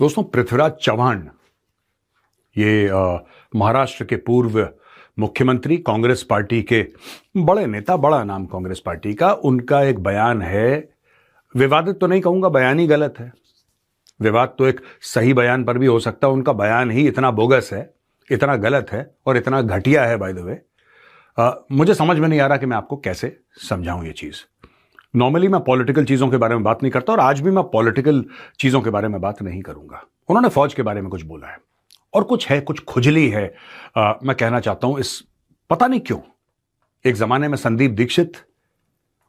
दोस्तों, पृथ्वीराज चव्हाण ये महाराष्ट्र के पूर्व मुख्यमंत्री, कांग्रेस पार्टी के बड़े नेता, बड़ा नाम कांग्रेस पार्टी का। उनका एक बयान है, विवादित तो नहीं कहूंगा, बयान ही गलत है। विवाद तो एक सही बयान पर भी हो सकता है, उनका बयान ही इतना बोगस है, इतना गलत है और इतना घटिया है। बाय द वे, मुझे समझ में नहीं आ रहा कि मैं आपको कैसे समझाऊं ये चीज। नॉर्मली मैं पॉलिटिकल चीजों के बारे में बात नहीं करता और आज भी मैं पॉलिटिकल चीजों के बारे में बात नहीं करूंगा। उन्होंने फौज के बारे में कुछ बोला है और कुछ है, कुछ खुजली है। मैं कहना चाहता हूं, इस पता नहीं क्यों एक जमाने में संदीप दीक्षित,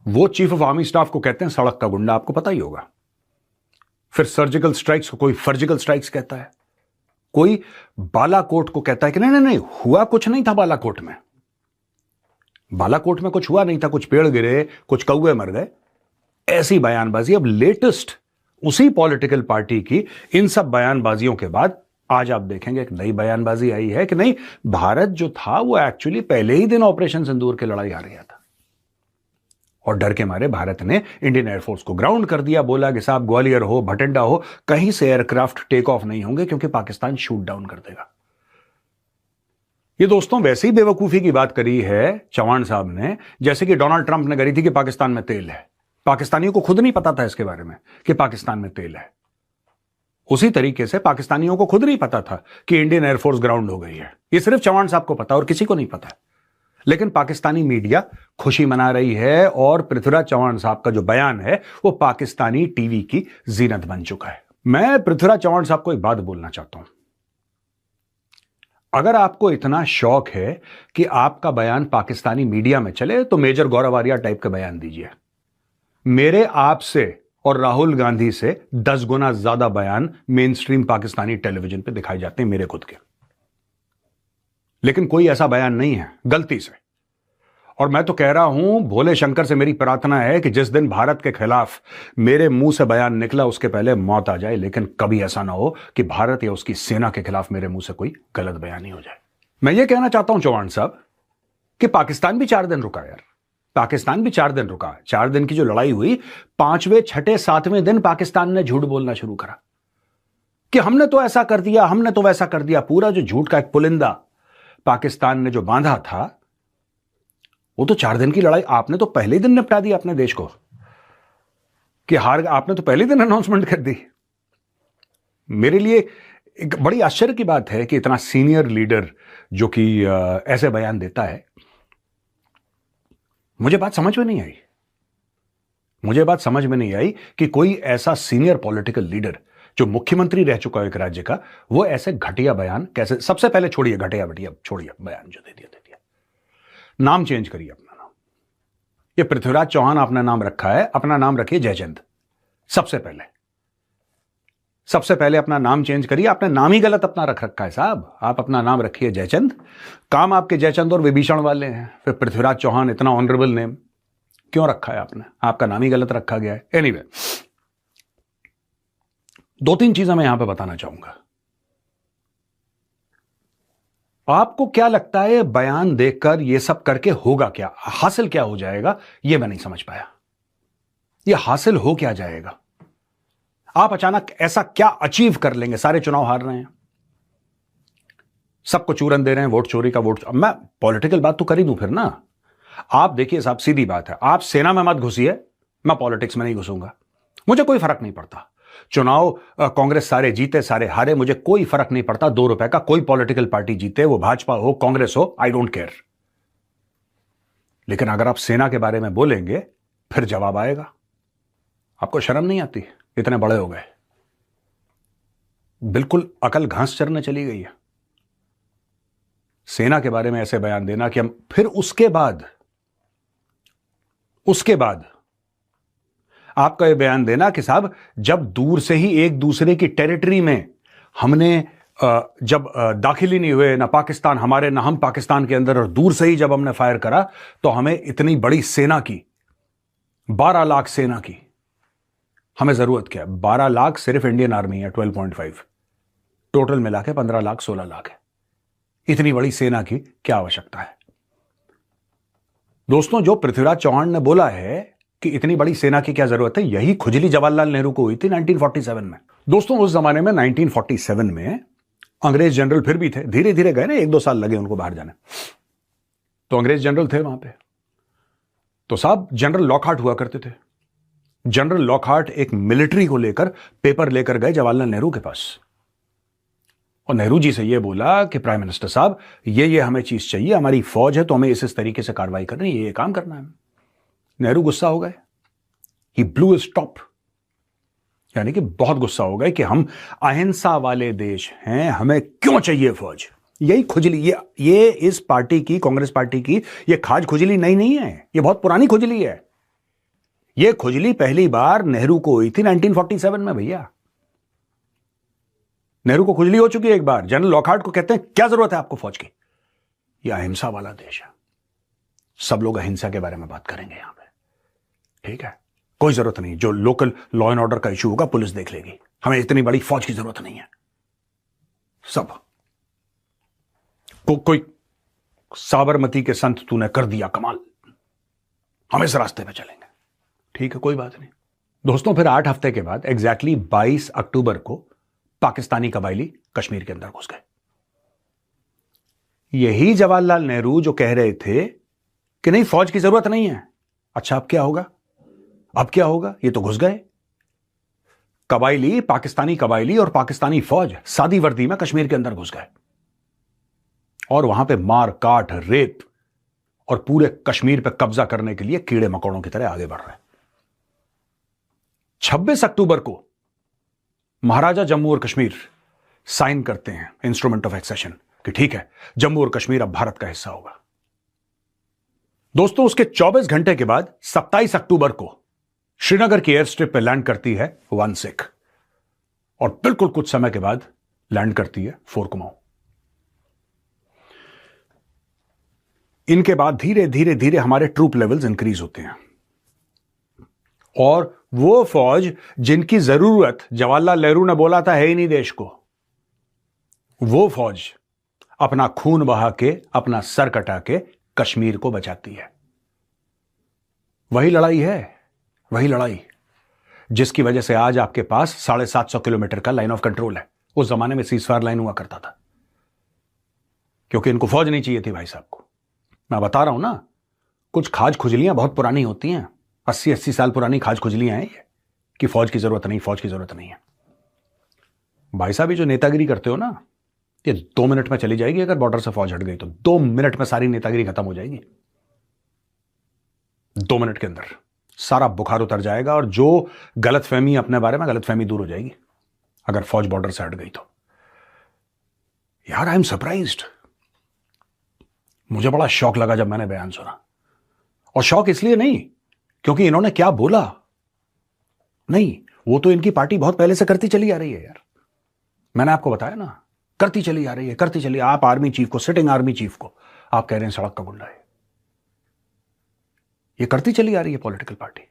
वो चीफ ऑफ आर्मी स्टाफ को कहते हैं सड़क का गुंडा, आपको पता ही होगा। फिर सर्जिकल स्ट्राइक्स को कोई फर्जिकल स्ट्राइक्स कहता है, कोई बालाकोट को कहता है कि नहीं नहीं नहीं, हुआ कुछ नहीं था बालाकोट में, बालाकोट में कुछ हुआ नहीं था, कुछ पेड़ गिरे, कुछ कौवे मर गए, ऐसी बयानबाजी। अब लेटेस्ट उसी पॉलिटिकल पार्टी की इन सब बयानबाजियों के बाद आज आप देखेंगे एक नई बयानबाजी आई है कि नहीं, भारत जो था वो एक्चुअली पहले ही दिन ऑपरेशन सिंदूर की लड़ाई हार गया था और डर के मारे भारत ने इंडियन एयरफोर्स को ग्राउंड कर दिया। बोला कि साहब ग्वालियर हो, भटिंडा हो, कहीं से एयरक्राफ्ट टेक ऑफ नहीं होंगे क्योंकि पाकिस्तान शूट डाउन कर देगा। ये दोस्तों वैसे ही बेवकूफी की बात करी है चव्हाण साहब ने, जैसे कि डोनाल्ड ट्रंप ने करी थी कि पाकिस्तान में तेल है। पाकिस्तानियों को खुद नहीं पता था इसके बारे में कि पाकिस्तान में तेल है। उसी तरीके से पाकिस्तानियों को खुद नहीं पता था कि इंडियन एयरफोर्स ग्राउंड हो गई है। ये सिर्फ चव्हाण साहब को पता और किसी को नहीं पता। लेकिन पाकिस्तानी मीडिया खुशी मना रही है और पृथ्वीराज चव्हाण साहब का जो बयान है वो पाकिस्तानी टीवी की जीनत बन चुका है। मैं पृथ्वीराज चव्हाण साहब को एक बात बोलना चाहता हूं, अगर आपको इतना शौक है कि आपका बयान पाकिस्तानी मीडिया में चले तो मेजर गौरव आर्या टाइप के बयान दीजिए। मेरे आपसे और राहुल गांधी से 10 गुना ज्यादा बयान मेन स्ट्रीम पाकिस्तानी टेलीविजन पे दिखाए जाते हैं मेरे खुद के, लेकिन कोई ऐसा बयान नहीं है गलती से। और मैं तो कह रहा हूं, भोले शंकर से मेरी प्रार्थना है कि जिस दिन भारत के खिलाफ मेरे मुंह से बयान निकला उसके पहले मौत आ जाए, लेकिन कभी ऐसा ना हो कि भारत या उसकी सेना के खिलाफ मेरे मुंह से कोई गलत बयान ही हो जाए। मैं ये कहना चाहता हूं चव्हाण साहब कि पाकिस्तान भी 4 दिन रुका यार, पाकिस्तान भी 4 दिन रुका। 4 दिन की जो लड़ाई हुई, 5वें, 6ठे, 7वें दिन पाकिस्तान ने झूठ बोलना शुरू करा कि हमने तो ऐसा कर दिया, हमने तो वैसा कर दिया। पूरा जो झूठ का एक पुलिंदा पाकिस्तान ने जो बांधा था, वो तो 4 दिन की लड़ाई आपने तो पहले दिन निपटा दी अपने देश को कि हार, आपने तो पहले दिन अनाउंसमेंट कर दी। मेरे लिए एक बड़ी आश्चर्य की बात है कि इतना सीनियर लीडर जो कि ऐसे बयान देता है। मुझे बात समझ में नहीं आई, मुझे बात समझ में नहीं आई कि कोई ऐसा सीनियर पॉलिटिकल लीडर जो मुख्यमंत्री रह चुका है एक राज्य का, वो ऐसे घटिया बयान कैसे। सबसे पहले छोड़िए घटिया बटिया, छोड़िए बयान जो दे दिया, नाम चेंज करिए अपना नाम। ये पृथ्वीराज चौहान आपने नाम रखा है, अपना नाम रखिए जयचंद। सबसे पहले अपना नाम चेंज करिए। आपने नाम ही गलत अपना रख रखा है साहब, आप अपना नाम रखिए जयचंद। काम आपके जयचंद और विभीषण वाले हैं, फिर पृथ्वीराज चौहान इतना ऑनरेबल नेम क्यों रखा है आपने? आपका नाम ही गलत रखा गया है। एनीवे, 2-3 चीजें मैं यहां पे बताना चाहूंगा। आपको क्या लगता है बयान देखकर ये सब करके होगा क्या, हासिल क्या हो जाएगा? ये मैं नहीं समझ पाया। ये हासिल हो क्या जाएगा? आप अचानक ऐसा क्या अचीव कर लेंगे? सारे चुनाव हार रहे हैं, सबको चूरन दे रहे हैं, वोट चोरी का वोट। मैं पॉलिटिकल बात तो कर ही दूं फिर ना। आप देखिए साहब, सीधी बात है, आप सेना में मत घुसिए, मैं पॉलिटिक्स में नहीं घुसूंगा। मुझे कोई फर्क नहीं पड़ता चुनाव कांग्रेस सारे जीते सारे हारे, मुझे कोई फर्क नहीं पड़ता। 2 रुपए का कोई पॉलिटिकल पार्टी जीते, वो भाजपा हो कांग्रेस हो, आई डोंट केयर। लेकिन अगर आप सेना के बारे में बोलेंगे फिर जवाब आएगा। आपको शर्म नहीं आती? इतने बड़े हो गए, बिल्कुल अकल घास चरने चली गई है। सेना के बारे में ऐसे बयान देना कि हम फिर उसके बाद आपका यह बयान देना कि साहब जब दूर से ही एक दूसरे की टेरिटरी में हमने जब दाखिल ही नहीं हुए, ना पाकिस्तान हमारे ना हम पाकिस्तान के अंदर, और दूर से ही जब हमने फायर करा तो हमें इतनी बड़ी सेना की, 12 लाख सेना की हमें जरूरत क्या है? 12 लाख सिर्फ इंडियन आर्मी है, 12.5, टोटल मिला के 15 लाख 16 लाख है। इतनी बड़ी सेना की क्या आवश्यकता है? दोस्तों, जो पृथ्वीराज चौहान ने बोला है कि इतनी बड़ी सेना की क्या जरूरत है, यही खुजली जवाहरलाल नेहरू को हुई थी 1947 में। दोस्तों उस जमाने में 1947 में अंग्रेज जनरल फिर भी थे, धीरे धीरे गए ना, 1-2 साल लगे उनको बाहर जाने, तो अंग्रेज जनरल थे वहां पे। तो साहब जनरल लॉकहार्ट हुआ करते थे। जनरल लॉकहार्ट एक मिलिट्री को लेकर पेपर लेकर गए जवाहरलाल नेहरू के पास, और नेहरू जी से यह बोला कि प्राइम मिनिस्टर साहब ये हमें चीज चाहिए, हमारी फौज है तो हमें इस तरीके से कार्रवाई करनी है, ये काम करना है। नेहरू गुस्सा हो गए, ही ब्लू हिज टॉप, यानी कि बहुत गुस्सा हो गए कि हम अहिंसा वाले देश हैं, हमें क्यों चाहिए फौज। यही खुजली, ये इस पार्टी की, कांग्रेस पार्टी की ये खाज खुजली नई नहीं है, ये बहुत पुरानी खुजली है। ये खुजली पहली बार नेहरू को हुई थी 1947 में भैया। नेहरू को खुजली हो चुकी है एक बार। जनरल लॉकहार्ट को कहते हैं क्या जरूरत है आपको फौज की, यह अहिंसा वाला देश है, सब लोग अहिंसा के बारे में बात करेंगे यहां पे, ठीक है, कोई जरूरत नहीं, जो लोकल लॉ एंड ऑर्डर का इशू होगा पुलिस देख लेगी, हमें इतनी बड़ी फौज की जरूरत नहीं है। सब कोई साबरमती के संत तूने कर दिया कमाल, हम इस रास्ते पे चलेंगे, ठीक है, कोई बात नहीं। दोस्तों फिर 8 हफ्ते के बाद एग्जैक्टली 22 अक्टूबर को पाकिस्तानी कबायली कश्मीर के अंदर घुस गए। यही जवाहरलाल नेहरू जो कह रहे थे कि नहीं फौज की जरूरत नहीं है, अच्छा अब क्या होगा, अब क्या होगा, ये तो घुस गए। कबायली, पाकिस्तानी कबायली और पाकिस्तानी फौज सादी वर्दी में कश्मीर के अंदर घुस गए, और वहां पे मार काट, रेप और पूरे कश्मीर पे कब्जा करने के लिए कीड़े मकोड़ों की तरह आगे बढ़ रहे हैं। 26 अक्टूबर को महाराजा जम्मू और कश्मीर साइन करते हैं इंस्ट्रूमेंट ऑफ एक्सेशन कि ठीक है जम्मू और कश्मीर अब भारत का हिस्सा होगा। दोस्तों उसके 24 घंटे के बाद 27 अक्टूबर को श्रीनगर की एयर स्ट्रिप पे लैंड करती है वन सिख, और बिल्कुल कुछ समय के बाद लैंड करती है 4 कुमाऊं। इनके बाद धीरे धीरे धीरे हमारे ट्रूप लेवल्स इंक्रीज होते हैं, और वो फौज जिनकी जरूरत जवाहरलाल नेहरू ने बोला था है ही नहीं देश को, वो फौज अपना खून बहा के, अपना सर कटा के कश्मीर को बचाती है। वही लड़ाई है, वही लड़ाई जिसकी वजह से आज आपके पास 750 किलोमीटर का लाइन ऑफ कंट्रोल है। उस जमाने में सीजफायर लाइन हुआ करता था, क्योंकि इनको फौज नहीं चाहिए थी भाई साहब को। मैं बता रहा हूं ना, कुछ खाज खुजलियां बहुत पुरानी होती हैं, 80-80 साल पुरानी खाज खुजलियां हैं ये, कि फौज की जरूरत नहीं, फौज की जरूरत नहीं है। भाई साहब ये जो नेतागिरी करते हो ना, ये 2 मिनट में चली जाएगी। अगर बॉर्डर से फौज हट गई तो 2 मिनट में सारी नेतागिरी खत्म हो जाएगी। 2 मिनट के अंदर सारा बुखार उतर जाएगा, और जो गलतफहमी अपने बारे में, गलतफहमी दूर हो जाएगी अगर फौज बॉर्डर से हट गई तो। यार आई एम सरप्राइज्ड, मुझे बड़ा शौक लगा जब मैंने बयान सुना, और शौक इसलिए नहीं क्योंकि इन्होंने क्या बोला, नहीं, वो तो इनकी पार्टी बहुत पहले से करती चली आ रही है यार। मैंने आपको बताया ना, करती चली आ रही है, करती चली। आप आर्मी चीफ को, सिटिंग आर्मी चीफ को आप कह रहे हैं सड़क का गुंडा है, ये करती चली आ रही है पॉलिटिकल पार्टी।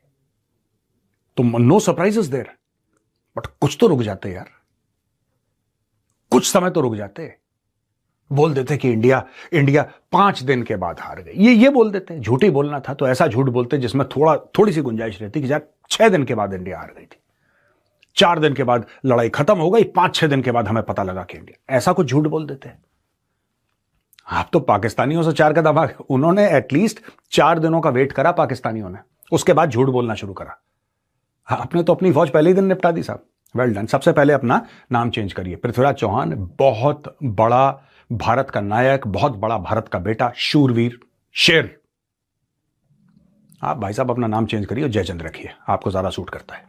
तो नो सरप्राइजेस देयर, बट कुछ तो रुक जाते यार, कुछ समय तो रुक जाते। बोल देते कि इंडिया 5 दिन के बाद हार गई, ये बोल देते। झूठी बोलना था तो ऐसा झूठ बोलते जिसमें थोड़ी सी गुंजाइश रहती कि यार 6 दिन के बाद इंडिया हार गई थी, 4 दिन के बाद लड़ाई खत्म हो गई, 5-6 दिन के बाद हमें पता लगा कि इंडिया, ऐसा कुछ झूठ बोल देते। आप तो पाकिस्तानियों से 4 कदम आगे, उन्होंने एटलीस्ट 4 दिनों का वेट करा पाकिस्तानियों ने, उसके बाद झूठ बोलना शुरू करा। आपने तो अपनी फौज पहले ही दिन निपटा दी साहब, वेल डन। सबसे पहले अपना नाम चेंज करिए, पृथ्वीराज चौहान, बहुत बड़ा भारत का नायक, बहुत बड़ा भारत का बेटा, शूरवीर, शेर। आप भाई साहब अपना नाम चेंज करिए और जयचंद रखिए, आपको ज्यादा सूट करता है।